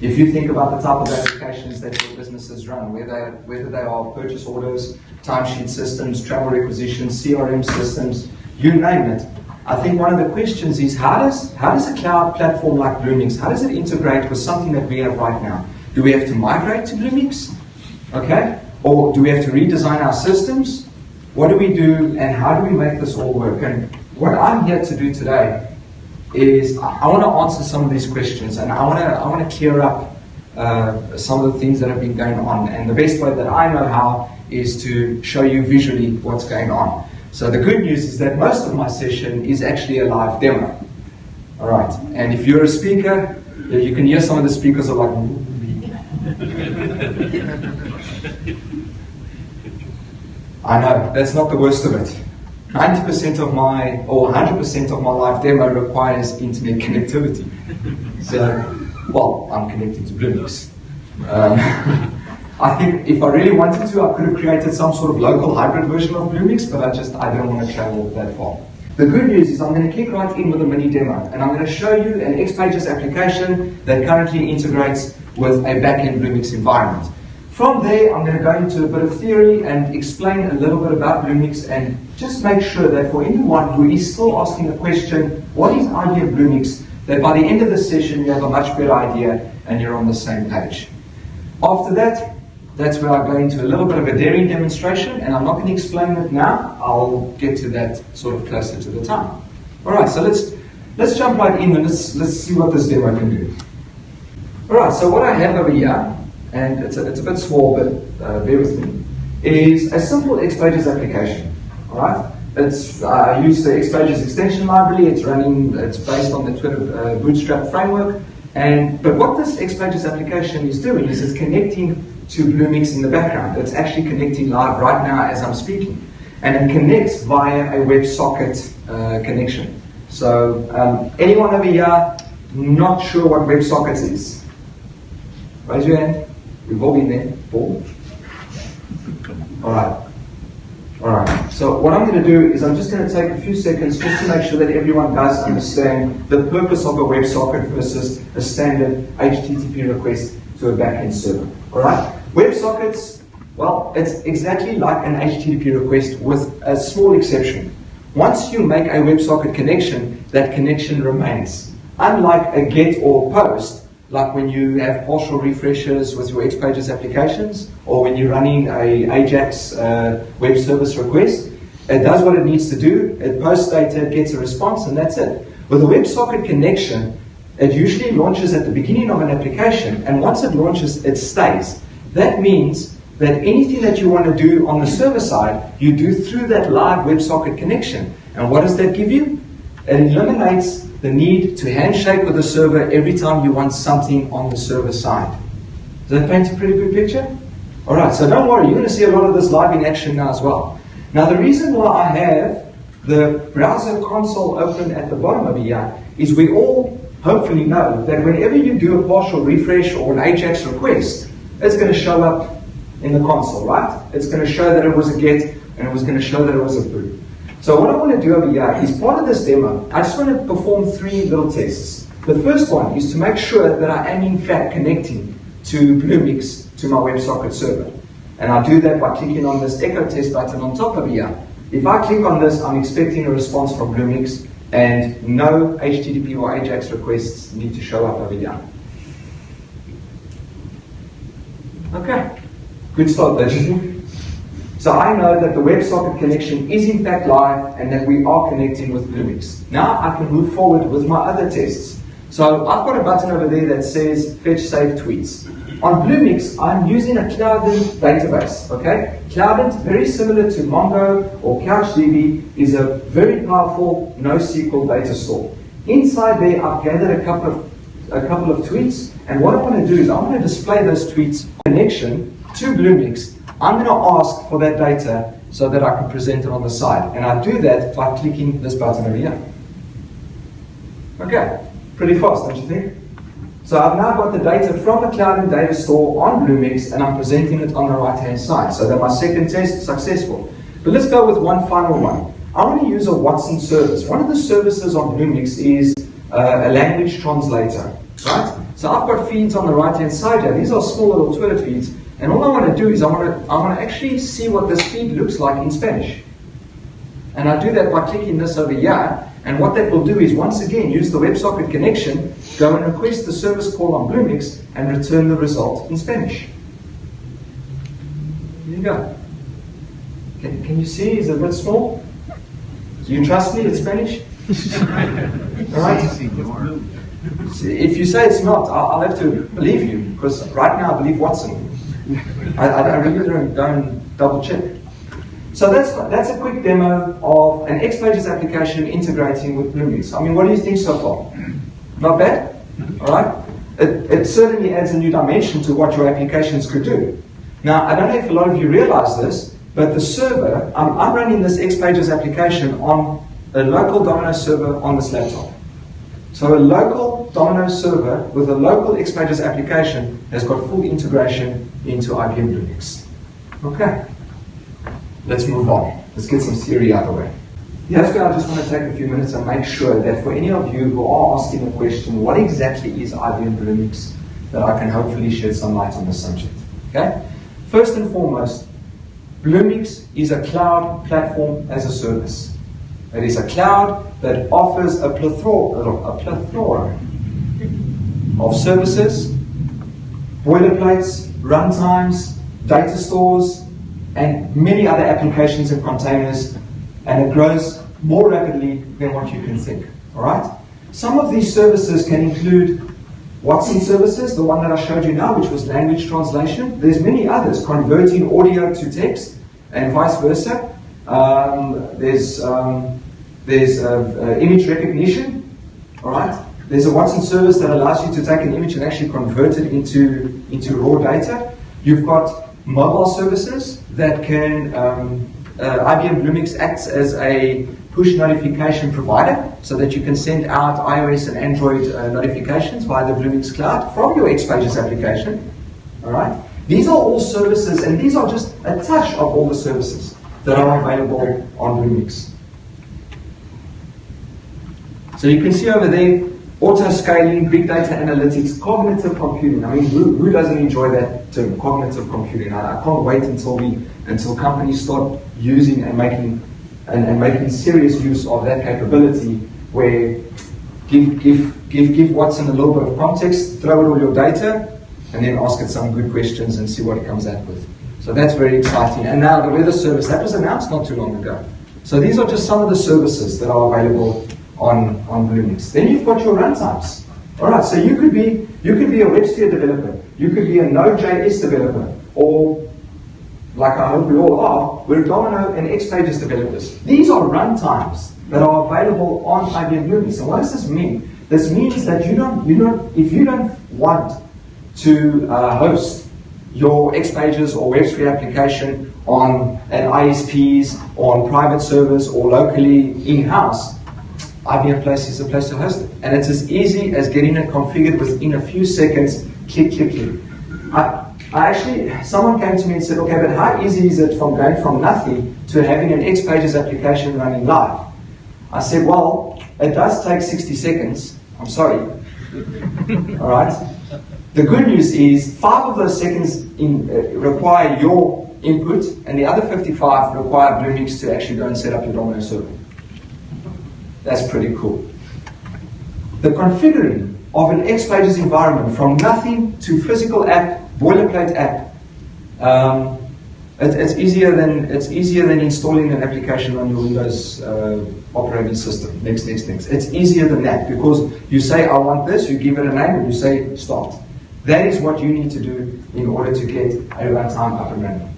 If you think about the type of applications that your businesses run, whether they are purchase orders, timesheet systems, travel requisitions, CRM systems, you name it. I think one of the questions is how does a cloud platform like Bluemix, how does it integrate with something that we have right now? Do we have to migrate to Bluemix? Okay? Or do we have to redesign our systems? What do we do and how do we make this all work? And what I'm here to do today is I want to answer some of these questions, and I want to clear up some of the things that have been going on. And the best way that I know how is to show you visually what's going on. So the good news is that most of my session is actually a live demo. All right, and if you're a speaker, you can hear some of the speakers are like. I know, that's not the worst of it. 90% of my, or 100% of my live demo requires internet connectivity. So, well, I'm connected to Bluemix. I think if I really wanted to, I could have created some sort of local hybrid version of Bluemix, but I don't want to travel that far. The good news is I'm going to kick right in with a mini demo, and I'm going to show you an XPages application that currently integrates with a backend Bluemix environment. From there, I'm going to go into a bit of theory and explain a little bit about Bluemix and just make sure that for anyone who is still asking the question, what is IBM Bluemix, that by the end of the session you have a much better idea and you're on the same page. After that, that's where I go into a little bit of a daring demonstration, and I'm not going to explain it now. I'll get to that sort of closer to the time. All right, so let's jump right in and let's see what this demo can do. All right, so what I have over here, and it's a bit small, but bear with me, is a simple XPages application. All right, I use the XPages extension library. It's based on the Twitter Bootstrap framework. But what this XPages application is doing is it's connecting to Bluemix in the background. It's actually connecting live right now as I'm speaking. And it connects via a WebSocket connection. So anyone over here not sure what WebSocket is? Raise your hand. We've all been there. Paul? Alright. So what I'm going to do is I'm just going to take a few seconds just to make sure that everyone does understand the purpose of a WebSocket versus a standard HTTP request to a backend server. Alright? WebSockets, well, it's exactly like an HTTP request with a small exception. Once you make a WebSocket connection, that connection remains. Unlike a GET or POST, like when you have partial refreshes with your XPages applications, or when you're running a AJAX web service request, it does what it needs to do, it posts data, it gets a response, and that's it. With a WebSocket connection, it usually launches at the beginning of an application, and once it launches, it stays. That means that anything that you want to do on the server side, you do through that live WebSocket connection. And what does that give you? It eliminates the need to handshake with the server every time you want something on the server side. Does that paint a pretty good picture? Alright, so don't worry, you're going to see a lot of this live in action now as well. Now the reason why I have the browser console open at the bottom of here is we all hopefully know that whenever you do a partial refresh or an AJAX request, it's going to show up in the console, right? It's going to show that it was a GET and it was going to show that it was a POO. So what I want to do over here is part of this demo, I just want to perform 3 little tests. The first one is to make sure that I am in fact connecting to Bluemix to my WebSocket server. And I do that by clicking on this echo test button on top of here. If I click on this, I'm expecting a response from Bluemix, and no HTTP or AJAX requests need to show up over here. Okay, good start there. So I know that the WebSocket connection is in fact live and that we are connecting with Bluemix. Now I can move forward with my other tests. So I've got a button over there that says Fetch Save Tweets. On Bluemix, I'm using a Cloudant database. Okay, Cloudant, very similar to Mongo or CouchDB, is a very powerful NoSQL data store. Inside there, I've gathered a couple of tweets, and what I want to do is I want to display those tweets in connection to Bluemix. I'm going to ask for that data so that I can present it on the side, and I do that by clicking this button over here. Okay, pretty fast, don't you think? So I've now got the data from the Cloudant data store on Bluemix, and I'm presenting it on the right-hand side, so that my second test is successful. But let's go with one final one. I want to use a Watson service. One of the services on Bluemix is a language translator, right? So I've got feeds on the right-hand side here. These are small little toilet feeds. And all I want to do is I want to actually see what this feed looks like in Spanish. And I do that by clicking this over here. And what that will do is, once again, use the WebSocket connection, go and request the service call on Bluemix, and return the result in Spanish. There you go. Can you see? Is it a bit small? Do you trust me? It's Spanish? All right? If you say it's not, I'll have to believe you, because right now I believe Watson. I really don't double check. So that's a quick demo of an XPages application integrating with Bluemix. I mean, what do you think so far? Not bad? All right? It certainly adds a new dimension to what your applications could do. Now, I don't know if a lot of you realize this, but the server, I'm running this XPages application on a local Domino server on this laptop. So a local Domino server with a local XPages application has got full integration into IBM Bluemix. Okay, let's move on. Let's get some theory out of the way. Here's where I just want to take a few minutes and make sure that for any of you who are asking the question, what exactly is IBM Bluemix, that I can hopefully shed some light on the subject. Okay? First and foremost, Bluemix is a cloud platform as a service. It is a cloud that offers a plethora of services, boilerplates, runtimes, data stores, and many other applications and containers, and it grows more rapidly than what you can think. All right? Some of these services can include Watson services, the one that I showed you now, which was language translation. There's many others, converting audio to text, and vice versa. There's image recognition. All right? There's a Watson service that allows you to take an image and actually convert it into raw data. You've got mobile services that can, IBM Bluemix acts as a push notification provider so that you can send out iOS and Android notifications via the Bluemix cloud from your XPages application. All right? These are all services, and these are just a touch of all the services that are available on Bluemix. So you can see over there, auto-scaling, big data analytics, cognitive computing. I mean, who doesn't enjoy that term, cognitive computing? I can't wait until companies start using and making serious use of that capability, where give Watson a little bit of context, throw it all your data, and then ask it some good questions and see what it comes out with. So that's very exciting. And now the weather service, that was announced not too long ago. So these are just some of the services that are available on Bluemix. Then you've got your runtimes. All right, so you could be a WebSphere developer, you could be a Node.js developer, or like I hope we all are, we're Domino and XPages developers. These are runtimes that are available on IBM Bluemix. And what does this mean? This means that if you don't want to host your XPages or WebSphere application on an ISPs or on private servers or locally in-house, IBM Place is a place to host it. And it's as easy as getting it configured within a few seconds, click, click, click. Someone came to me and said, okay, but how easy is it from going from nothing to having an XPages application running live? I said, well, it does take 60 seconds. I'm sorry. All right? The good news is 5 of those seconds require your input, and the other 55 require Bluemix to actually go and set up your Domino server. That's pretty cool. The configuring of an XPages environment from nothing to physical app, boilerplate app, it's easier than installing an application on your Windows operating system. Next. It's easier than that, because you say, I want this, you give it a name, and you say, start. That is what you need to do in order to get a runtime up and running.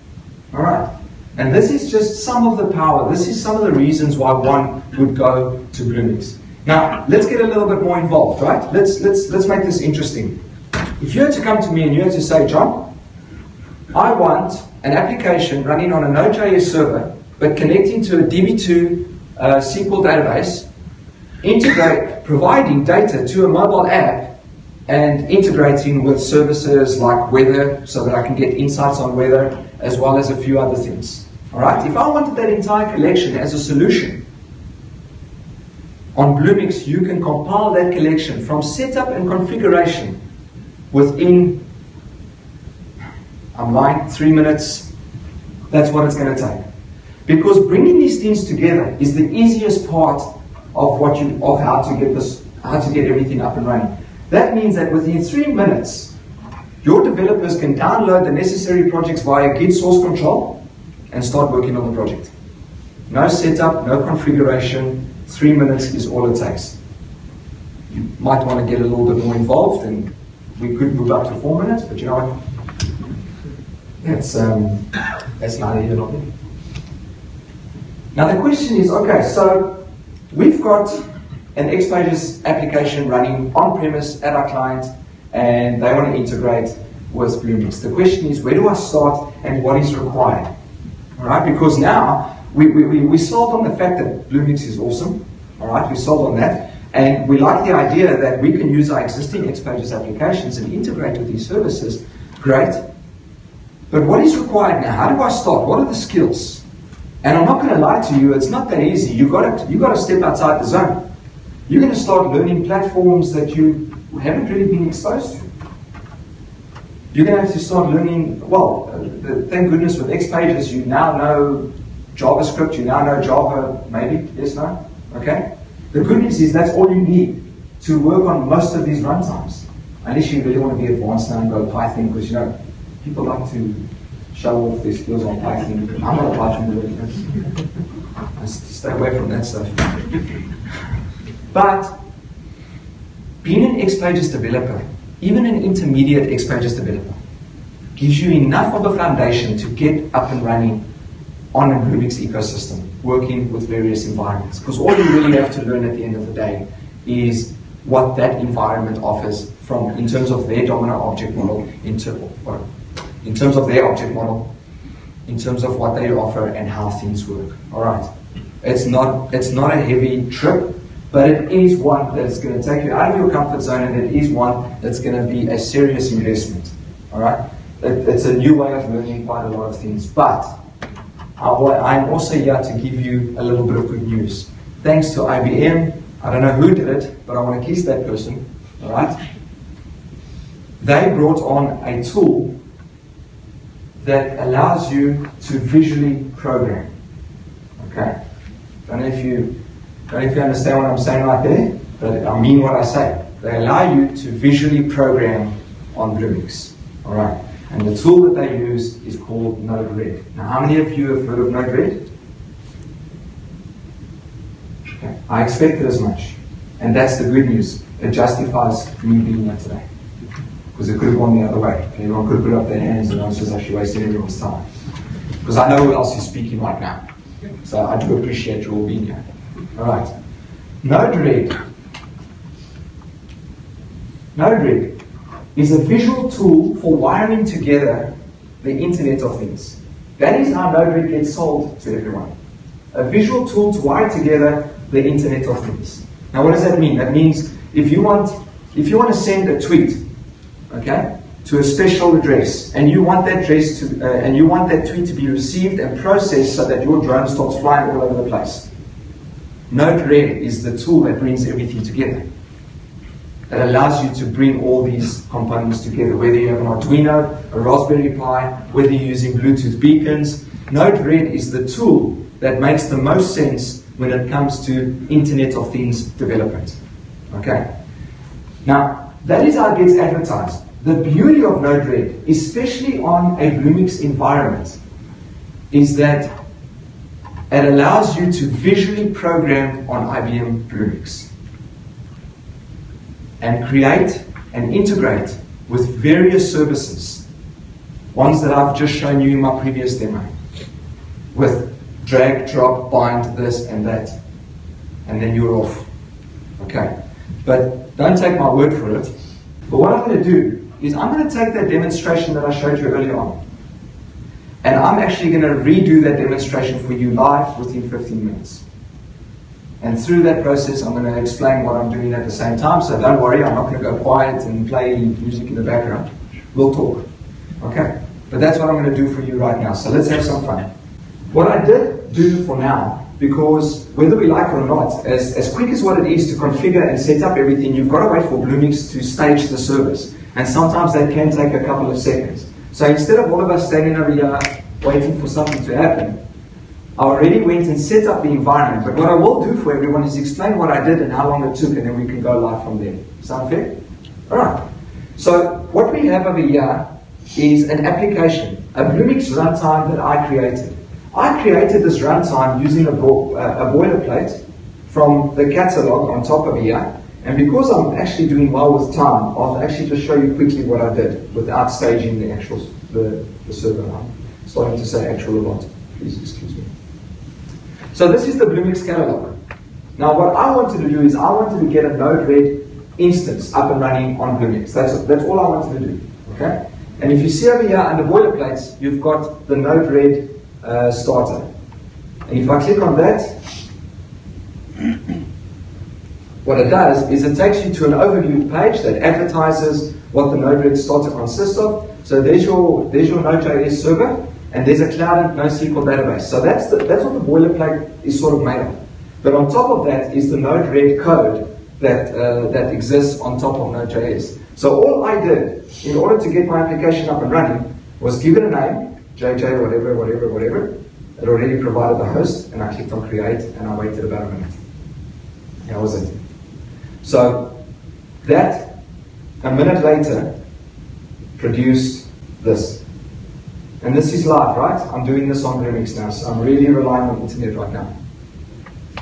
All right. And this is just some of the power. This is some of the reasons why one would go to Bluemix. Now, let's get a little bit more involved, right? Let's make this interesting. If you had to come to me and you had to say, John, I want an application running on a Node.js server, but connecting to a DB2 SQL database, providing data to a mobile app, and integrating with services like weather, so that I can get insights on weather, as well as a few other things. All right? If I wanted that entire collection as a solution, on Bluemix you can compile that collection from setup and configuration within, I'm lying, 3 minutes. That's what it's going to take. Because bringing these things together is the easiest part of how to get everything up and running. That means that within 3 minutes, your developers can download the necessary projects via Git source control and start working on the project. No setup, no configuration, 3 minutes is all it takes. You might want to get a little bit more involved, and we could move up to 4 minutes, but you know what? That's neither here nor there. Now the question is, okay, so we've got an XPages application running on-premise at our client, and they want to integrate with Bluemix. The question is, where do I start and what is required? All right, because now we sold on the fact that Bluemix is awesome. All right, we sold on that. And we like the idea that we can use our existing XPages applications and integrate with these services. Great. But what is required now? How do I start? What are the skills? And I'm not going to lie to you, it's not that easy. You've got to step outside the zone. You're going to start learning platforms that you haven't really been exposed to. You're going to have to start learning, well, thank goodness with XPages you now know JavaScript, you now know Java, maybe, yes, no? Okay? The good news is that's all you need to work on most of these runtimes. Unless you really want to be advanced now and go Python, because you know, people like to show off their skills on Python. I'm not a Python developer. I stay away from that stuff. But being an XPages developer, even an intermediate XPages developer, gives you enough of a foundation to get up and running on a Bluemix ecosystem, working with various environments. Because all you really have to learn at the end of the day is what that environment offers in terms of their dominant object model, in terms of their object model, in terms of what they offer and how things work. All right. It's not a heavy trip, but it is one that's going to take you out of your comfort zone, and it is one that's going to be a serious investment. All right. It's a new way of learning quite a lot of things, but I'm also here to give you a little bit of good news. Thanks to IBM, I don't know who did it, but I want to kiss that person, all right? They brought on a tool that allows you to visually program, okay? Don't know if you understand what I'm saying right there, but I mean what I say. They allow you to visually program on Bluemix, all right? And the tool that they use is called Node-RED. Now, how many of you have heard of Node-RED? Okay. I expected as much. And that's the good news. It justifies me being here today. Because it could have gone the other way. Everyone could have put up their hands and I was just actually wasting everyone's time. Because I know who else is speaking right now. So I do appreciate you all being here. All right. Node-RED is a visual tool for wiring together the Internet of Things. That is how Node-RED gets sold to everyone. A visual tool to wire together the Internet of Things. Now what does that mean? That means if you want to send a tweet, okay, to a special address, and you want that tweet to be received and processed so that your drone starts flying all over the place. Node-RED is the tool that brings everything together. That allows you to bring all these components together, whether you have an Arduino, a Raspberry Pi, whether you're using Bluetooth beacons. Node-RED is the tool that makes the most sense when it comes to Internet of Things development. Okay? Now, that is how it gets advertised. The beauty of Node-RED, especially on a Bluemix environment, is that it allows you to visually program on IBM Bluemix and create and integrate with various services, ones that I've just shown you in my previous demo, with drag, drop, bind, this and that, and then you're off. Okay, but don't take my word for it. But what I'm going to do is I'm going to take that demonstration that I showed you earlier on, and I'm actually going to redo that demonstration for you live within 15 minutes. And through that process, I'm going to explain what I'm doing at the same time. So don't worry, I'm not going to go quiet and play music in the background. We'll talk. Okay? But that's what I'm going to do for you right now. So let's have some fun. What I did do for now, because whether we like it or not, as quick as what it is to configure and set up everything, you've got to wait for Bluemix to stage the service. And sometimes that can take a couple of seconds. So instead of all of us standing over here waiting for something to happen, I already went and set up the environment. But what I will do for everyone is explain what I did and how long it took, and then we can go live from there. Sound fair? Alright. So what we have over here is an application, a Bluemix runtime that I created. I created this runtime using a boilerplate from the catalog on top of here. And because I'm actually doing well with time, I'll actually just show you quickly what I did without staging the actual the server line. Starting to say actual a lot. Please excuse me. So this is the Bluemix catalog. Now what I wanted to do is I wanted to get a Node-RED instance up and running on Bluemix. That's all I wanted to do. Okay? And if you see over here under boilerplates, you've got the Node-RED starter. And if I click on that, what it does is it takes you to an overview page that advertises what the Node-RED starter consists of. So there's your Node.js server, and there's a cloud and NoSQL database. So that's what the boilerplate is sort of made of. But on top of that is the Node-RED code that exists on top of Node.js. So all I did in order to get my application up and running was give it a name, JJ, whatever. It already provided the host, and I clicked on create, and I waited about a minute. That was it. So that, a minute later, produced this. And this is live, right? I'm doing this on Bluemix now, so I'm really relying on the internet right now.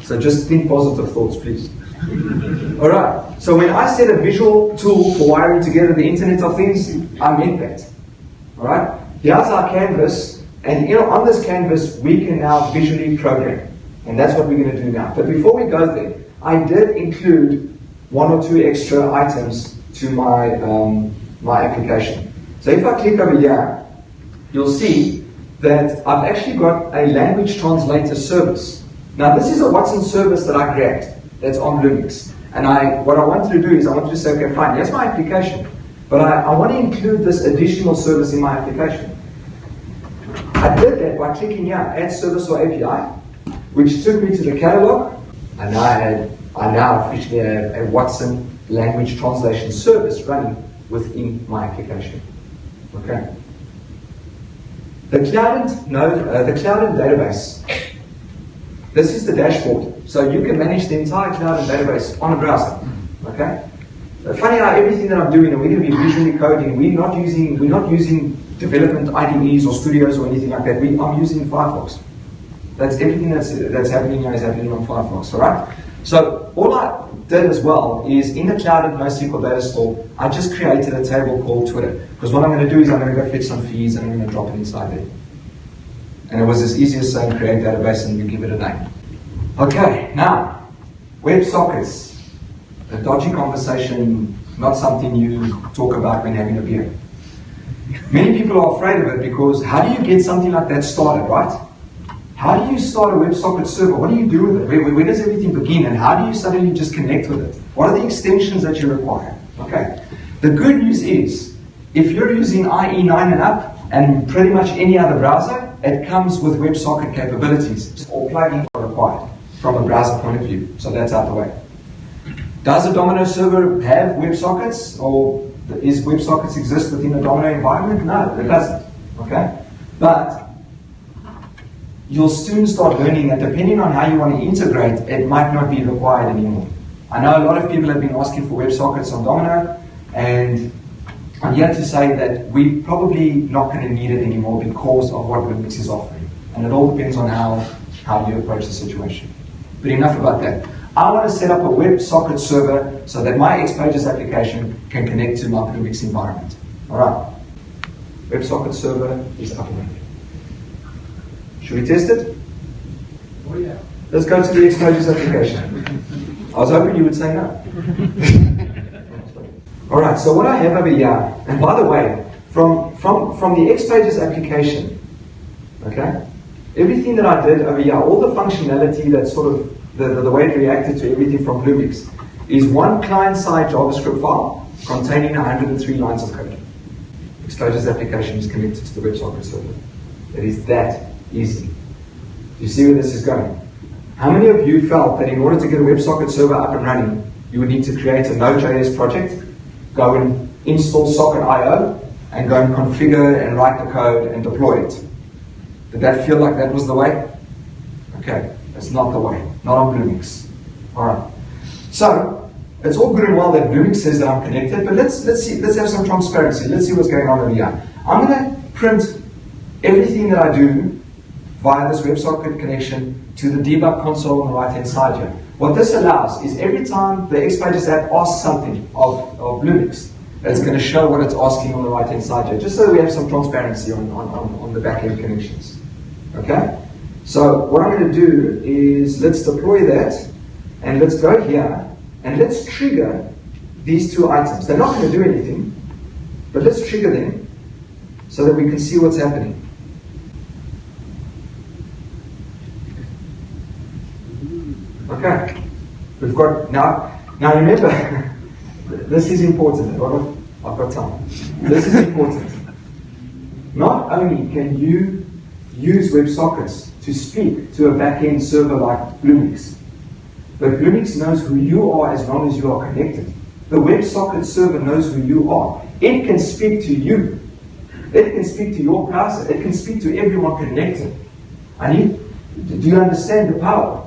So just think positive thoughts, please. Alright, so when I said a visual tool for wiring together the Internet of Things, I meant that. Alright, here's our canvas, and on this canvas we can now visually program. And that's what we're going to do now. But before we go there, I did include one or two extra items to my, my application. So if I click over here, you'll see that I've actually got a language translator service. Now this is a Watson service that I grabbed that's on Bluemix. And what I wanted to do is I wanted to say, okay, fine, here's my application, but I want to include this additional service in my application. I did that by clicking here, add service or API, which took me to the catalog, and I now officially have a Watson language translation service running within my application. Okay. The cloud and database. This is the dashboard. So you can manage the entire cloud and database on a browser. Okay. Funny how everything that I'm doing, and we're going to be visually coding. We're not using development IDEs or studios or anything like that. I'm using Firefox. That's everything that's happening here is happening on Firefox. All right. So all I did as well is in the cloud and NoSQL data store, I just created a table called Twitter. Because what I'm going to do is I'm going to go fetch some feeds and I'm going to drop it inside there. And it was as easy as saying create database and you give it a name. Okay, now, WebSockets. A dodgy conversation, not something you talk about when having a beer. Many people are afraid of it because how do you get something like that started, right? How do you start a WebSocket server? What do you do with it? Where does everything begin? And how do you suddenly just connect with it? What are the extensions that you require? Okay. The good news is, if you're using IE9 and up, and pretty much any other browser, it comes with WebSocket capabilities. All plugins are required from a browser point of view. So that's out the way. Does a Domino server have WebSockets? Or is WebSockets exist within a Domino environment? No, it doesn't. Okay. But you'll soon start learning that depending on how you want to integrate, it might not be required anymore. I know a lot of people have been asking for WebSockets on Domino, and I'm here to say that we're probably not going to need it anymore because of what Bluemix is offering. And it all depends on how you approach the situation. But enough about that. I want to set up a WebSocket server so that my XPages application can connect to my Bluemix environment. Alright. WebSocket server is up and running. Should we test it? Oh yeah. Let's go to the XPages application. I was hoping you would say no. Alright, so what I have over here, and by the way, from the XPages application, okay, everything that I did over here, all the functionality that sort of, the way it reacted to everything from Bluemix, is one client-side JavaScript file containing 103 lines of code. XPages application is connected to the WebSocket server. It is that easy. Do you see where this is going? How many of you felt that in order to get a WebSocket server up and running, you would need to create a Node.js project, go and install socket.io and go and configure and write the code and deploy it. Did that feel like that was the way? Okay, that's not the way. Not on Bluemix. Alright. So, it's all good and well that Bluemix says that I'm connected, but let's have some transparency. Let's see what's going on over here. I'm going to print everything that I do via this WebSocket connection to the debug console on the right hand side here. What this allows is every time the XPages app asks something of Bluemix, it's going to show what it's asking on the right hand side here, just so that we have some transparency on the back end connections. Okay? So what I'm going to do is let's deploy that, and let's go here and let's trigger these two items. They're not going to do anything, but let's trigger them so that we can see what's happening. Okay, we've got, now remember, this is important. I've got time. This is important. Not only can you use WebSockets to speak to a back-end server like Bluemix, but Bluemix knows who you are as long as you are connected. The WebSocket server knows who you are. It can speak to you. It can speak to your browser. It can speak to everyone connected. Do you understand the power?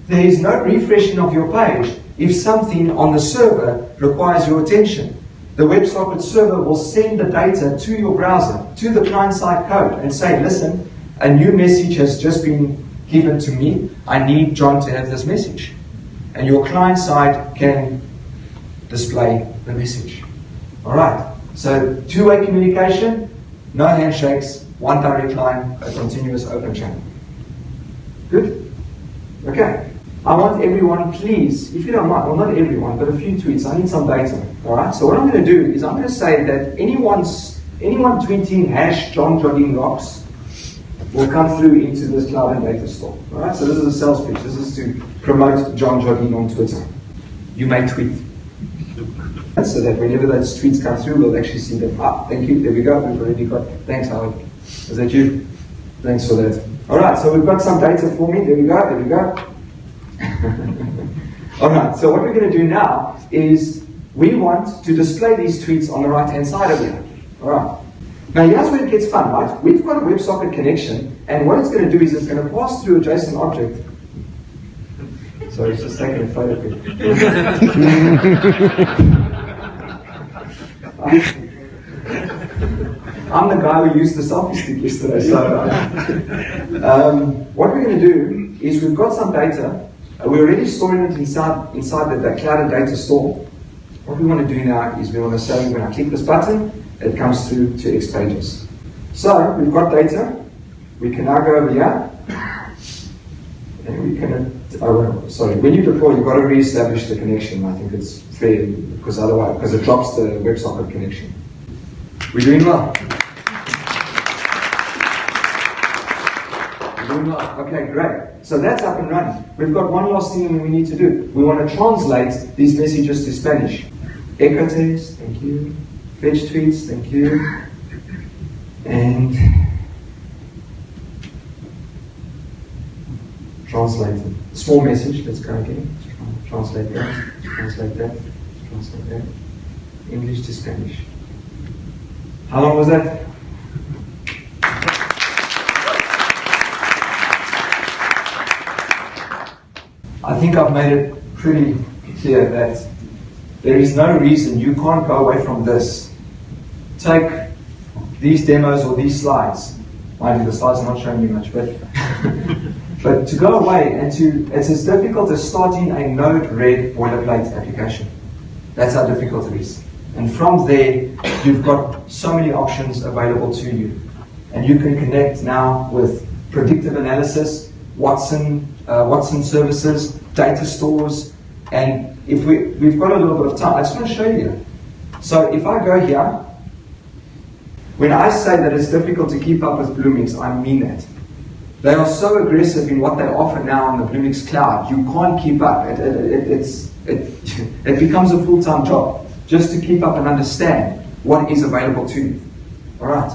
There is no refreshing of your page if something on the server requires your attention. The WebSocket server will send the data to your browser, to the client-side code, and say, listen, a new message has just been given to me. I need John to have this message. And your client-side can display the message. All right. So two-way communication, no handshakes, one direct line, a continuous open channel. Good? Okay. I want everyone, please, if you don't mind, well not everyone, but a few tweets, I need some data. Alright, so what I'm going to do is I'm going to say that anyone tweeting #John Jardin rocks will come through into this cloud and data store. Alright, so this is a sales pitch. This is to promote John Jardin on Twitter. You may tweet. So that whenever those tweets come through, we'll actually see them. Thank you, there we go, we've already got, thanks Howard. Is that you? Thanks for that. Alright, so we've got some data for me, there we go. Alright, so what we're going to do now is we want to display these tweets on the right hand side of here. Alright. Now here's where it gets fun, right? We've got a WebSocket connection, and what it's going to do is it's going to pass through a JSON object. Sorry, it's just taking a photo. I'm the guy who used the selfie stick yesterday, so what we're going to do is we've got some data. We're already storing it inside the cloud and data store. What we want to do now is we want to say when I click this button, it comes through to XPages. So we've got data. We can now go over here, and we can. When you deploy, you've got to re-establish the connection. I think it's fair because it drops the WebSocket connection. We're doing well. Okay, great. So that's up and running. We've got one last thing we need to do. We want to translate these messages to Spanish. Echo test, thank you. Fetch tweets, thank you. And translate it. Small message, let's go again. Translate that, translate that, translate that. English to Spanish. How long was that? I think I've made it pretty clear that there is no reason you can't go away from this. Take these demos or these slides. Mind you, the slides are not showing you much, but to go away and it's as difficult as starting a Node-RED boilerplate application. That's how difficult it is. And from there, you've got so many options available to you. And you can connect now with predictive analysis, Watson services, data stores, and if we've got a little bit of time, I just want to show you. So if I go here, when I say that it's difficult to keep up with Bluemix, I mean that. They are so aggressive in what they offer now on the Bluemix cloud, you can't keep up. It becomes a full-time job just to keep up and understand what is available to you. All right.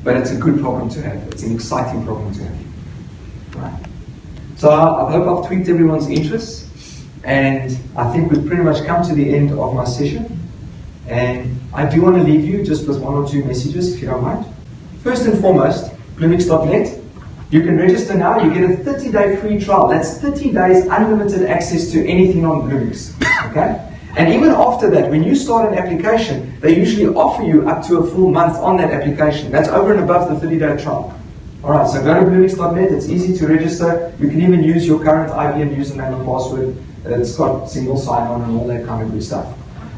But it's a good problem to have. It's an exciting problem to have. Right. So I hope I've tweaked everyone's interests, and I think we've pretty much come to the end of my session. And I do want to leave you just with one or two messages, if you don't mind. First and foremost, Bluemix.net. You can register now, you get a 30-day free trial. That's 30 days unlimited access to anything on Bluemix. Okay? And even after that, when you start an application, they usually offer you up to a full month on that application. That's over and above the 30-day trial. Alright, so go to Bluemix.net, it's easy to register. You can even use your current IBM username and password. It's got single sign-on and all that kind of good stuff.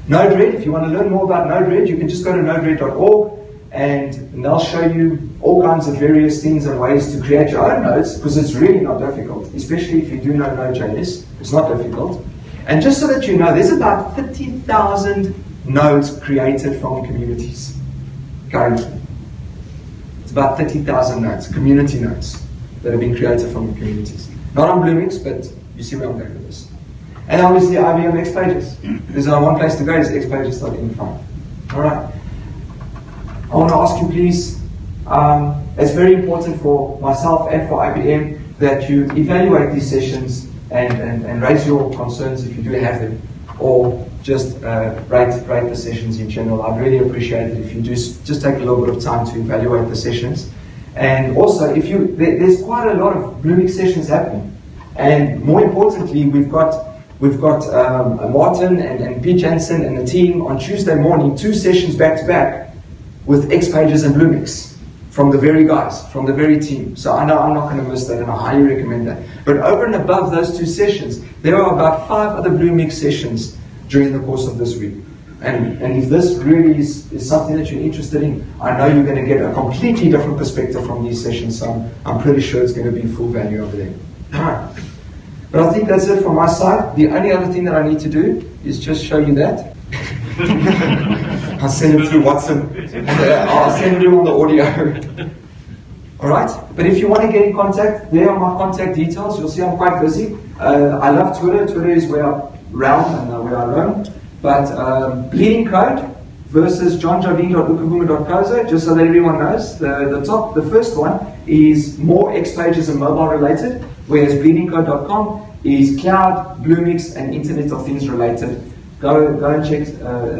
Node-RED, if you want to learn more about Node-RED, you can just go to node-red.org and they'll show you all kinds of various things and ways to create your own nodes, because it's really not difficult, especially if you do know Node.js. It's not difficult. And just so that you know, there's about 30,000 nodes created from communities currently. It's about 30,000 nodes, community nodes, that have been created from the communities. Not on Bluemix, but you see where I'm going with this. And obviously IBM XPages. There's only one place to go, is xpages.info. Alright. I want to ask you please, it's very important for myself and for IBM that you evaluate these sessions and raise your concerns if you do have them, or just rate the sessions in general. I'd really appreciate it if you just take a little bit of time to evaluate the sessions. And also, if there's quite a lot of Bluemix sessions happening, and more importantly, we've got Martin and Pete Jansen and the team on Tuesday morning, 2 sessions back to back with XPages and Bluemix. From the very guys, from the very team. So I know I'm not going to miss that, and I highly recommend that. But over and above those 2 sessions, there are about 5 other Bluemix sessions during the course of this week. And if this really is something that you're interested in, I know you're going to get a completely different perspective from these sessions, so I'm pretty sure it's going to be full value over there. Alright. But I think that's it from my side. The only other thing that I need to do is just show you that. I'll send it through WhatsApp, and I'll send you on the audio. Alright? But if you want to get in contact, there are my contact details. You'll see I'm quite busy. I love Twitter. Twitter is where I round and where I learn. But Bleeding Code versus johnjardin.ukabuma.coza, just so that everyone knows, the first one is more XPages and mobile related, whereas bleedingcode.com is cloud, Bluemix, and Internet of Things related. Go and check.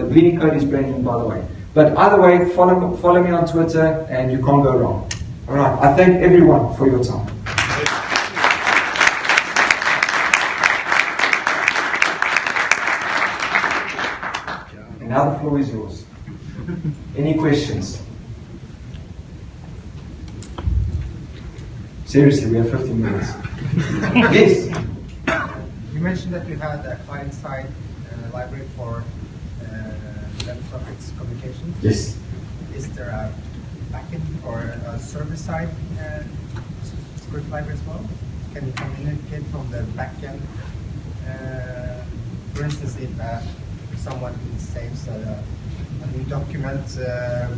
Bleeding Code is brand new, by the way. But either way, follow me on Twitter, and you can't go wrong. All right. I thank everyone for your time. And now the floor is yours. Any questions? Seriously, we have 15 minutes. Yes. You mentioned that you had a client-side library for WebSocket's communication. Yes. Is there a backend or a server-side script library as well? Can you communicate from the backend? For instance, if someone saves a new document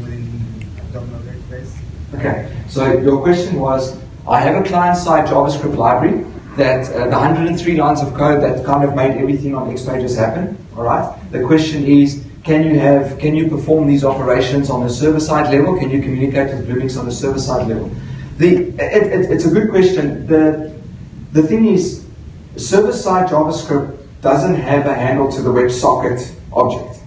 within a domino database. Okay. So your question was, I have a client-side JavaScript library that the 103 lines of code that kind of made everything on XPages happen. All right. The question is, can you perform these operations on the server-side level? Can you communicate with Bluemix on the server-side level? It's a good question. The thing is, server-side JavaScript doesn't have a handle to the WebSocket object,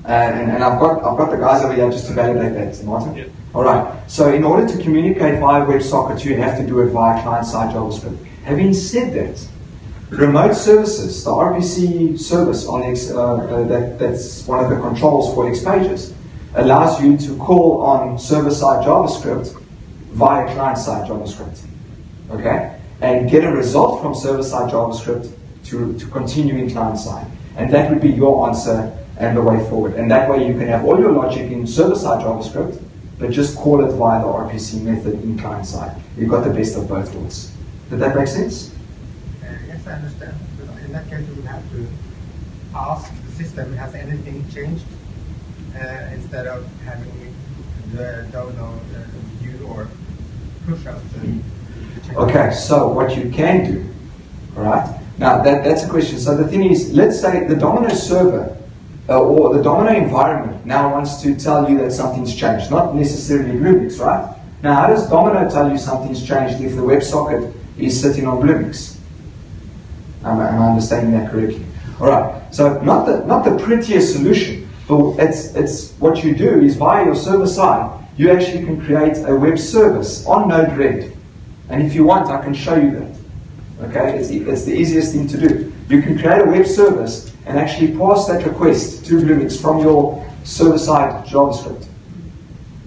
and I've got the guys over here just to validate that, Martin. Yeah. All right. So in order to communicate via WebSocket, you have to do it via client-side JavaScript. Having said that, remote services, the RPC service on that's one of the controls for XPages, allows you to call on server-side JavaScript via client-side JavaScript, okay? And get a result from server-side JavaScript to continue in client-side. And that would be your answer and the way forward. And that way you can have all your logic in server-side JavaScript, but just call it via the RPC method in client-side. You've got the best of both worlds. Did that make sense? Yes, I understand. But in that case, we would have to ask the system, has anything changed? Instead of having the domino view or push out the change. Okay, so what you can do, all right? Now, that's a question. So the thing is, let's say the domino server or the domino environment now wants to tell you that something's changed, not necessarily Bluemix, right? Now, how does Domino tell you something's changed if the WebSocket is sitting on Bluemix? Am I understanding that correctly? All right. So not the prettiest solution, But it's what you do is via your server side, you actually can create a web service on Node-RED. And if you want, I can show you that. Okay, it's the easiest thing to do. You can create a web service and actually pass that request to Bluemix from your server-side JavaScript.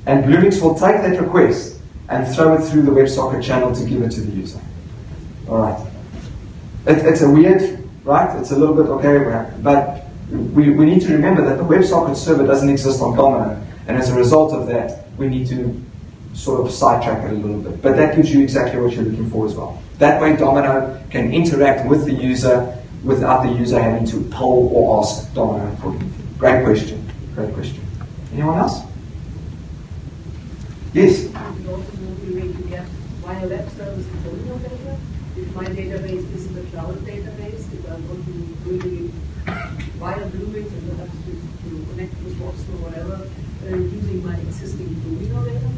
And Bluemix will take that request and throw it through the WebSocket channel to give it to the user. All right. It's a weird, right? It's a little bit okay, but we need to remember that the WebSocket server doesn't exist on Domino, and as a result of that, we need to sort of sidetrack it a little bit. But that gives you exactly what you're looking for as well. That way, Domino can interact with the user without the user having to poll or ask Domino for anything. Great question. Great question. Anyone else? Yes. You also will be able to get via web service Domino data. If my database isn't a cloud database, if I want to really via Bluemix and not have to connect with Watson or whatever, using my existing Domino data.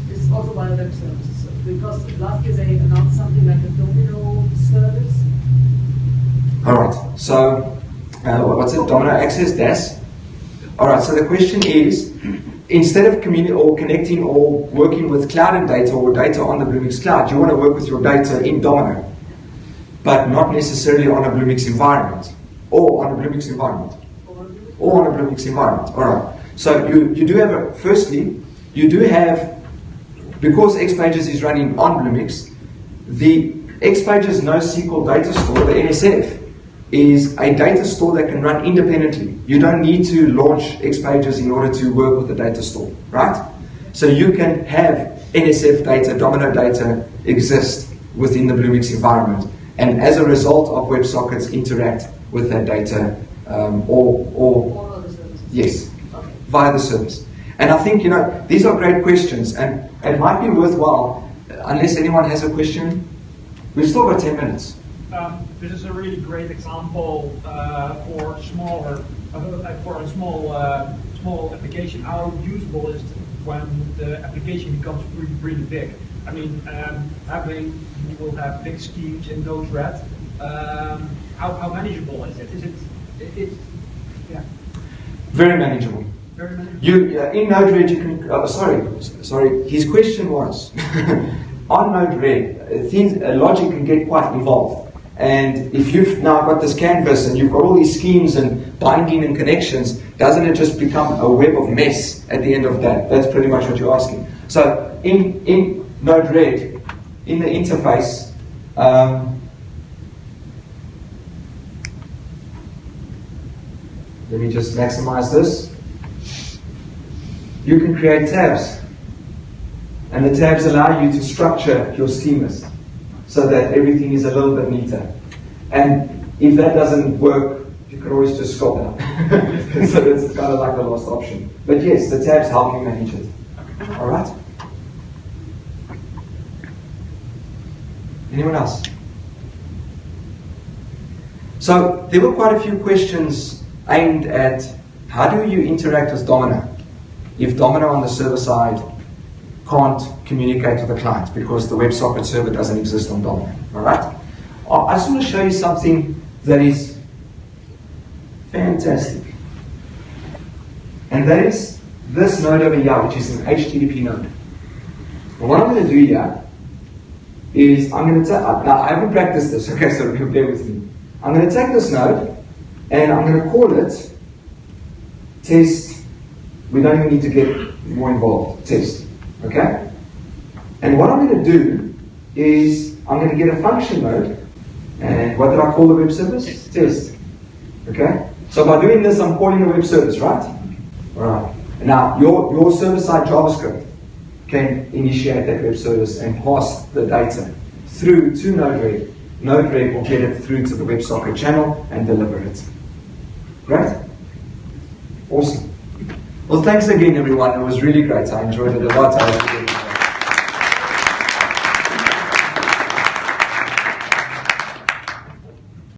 This is also via web services. Because last year they announced something like a Domino service. All right. So, what's it? Domino Access DAS. All right. So the question is, instead of connecting or working with cloud and data or data on the Bluemix cloud, you want to work with your data in Domino, but not necessarily on a Bluemix environment, or on a Bluemix environment, or on a Bluemix environment. All right. So you do have firstly, you do have, because XPages is running on Bluemix, the XPages NoSQL data store, the NSF, is a data store that can run independently. You don't need to launch XPages in order to work with the data store, right? So you can have NSF data, Domino data exist within the Bluemix environment, and as a result of WebSockets interact with that data, All other services. yes, Okay. via the service. And I think, these are great questions, and it might be worthwhile, unless anyone has a question. We've still got 10 minutes. This is a really great example for a small application. How usable is it when the application becomes really big? I mean, you will have big schemes in Node-RED. How manageable is it? Yeah. Very manageable. Very manageable. In Node-RED, you can. Sorry. His question was on Node-RED, logic can get quite involved. And if you've now got this canvas and you've got all these schemes and binding and connections, doesn't it just become a web of mess at the end of that? That's pretty much what you're asking. So in Node-RED, in the interface, let me just maximize this. You can create tabs, and the tabs allow you to structure your schemas so that everything is a little bit neater. And if that doesn't work, you can always just scroll down. So that's kind of like the last option. But yes, the tabs help you manage it. All right? Anyone else? So there were quite a few questions aimed at how do you interact with Domino if Domino on the server side can't communicate with the client because the WebSocket server doesn't exist on Domino. All right? I just want to show you something that is fantastic. And that is this node over here, which is an HTTP node. And what I'm going to do here is I'm going to now I haven't practiced this, okay, so bear with me. I'm going to take this node and I'm going to call it test. We don't even need to get more involved. Test. Okay? And what I'm going to do is I'm going to get a function node, and what did I call the web service? Test. Okay? So by doing this, I'm calling a web service, right? Alright. Now, your server-side JavaScript can initiate that web service and pass the data through to Node-RED. Node-RED will get it through to the WebSocket channel and deliver it. Great? Awesome. Well, thanks again, everyone. It was really great. I enjoyed it a lot.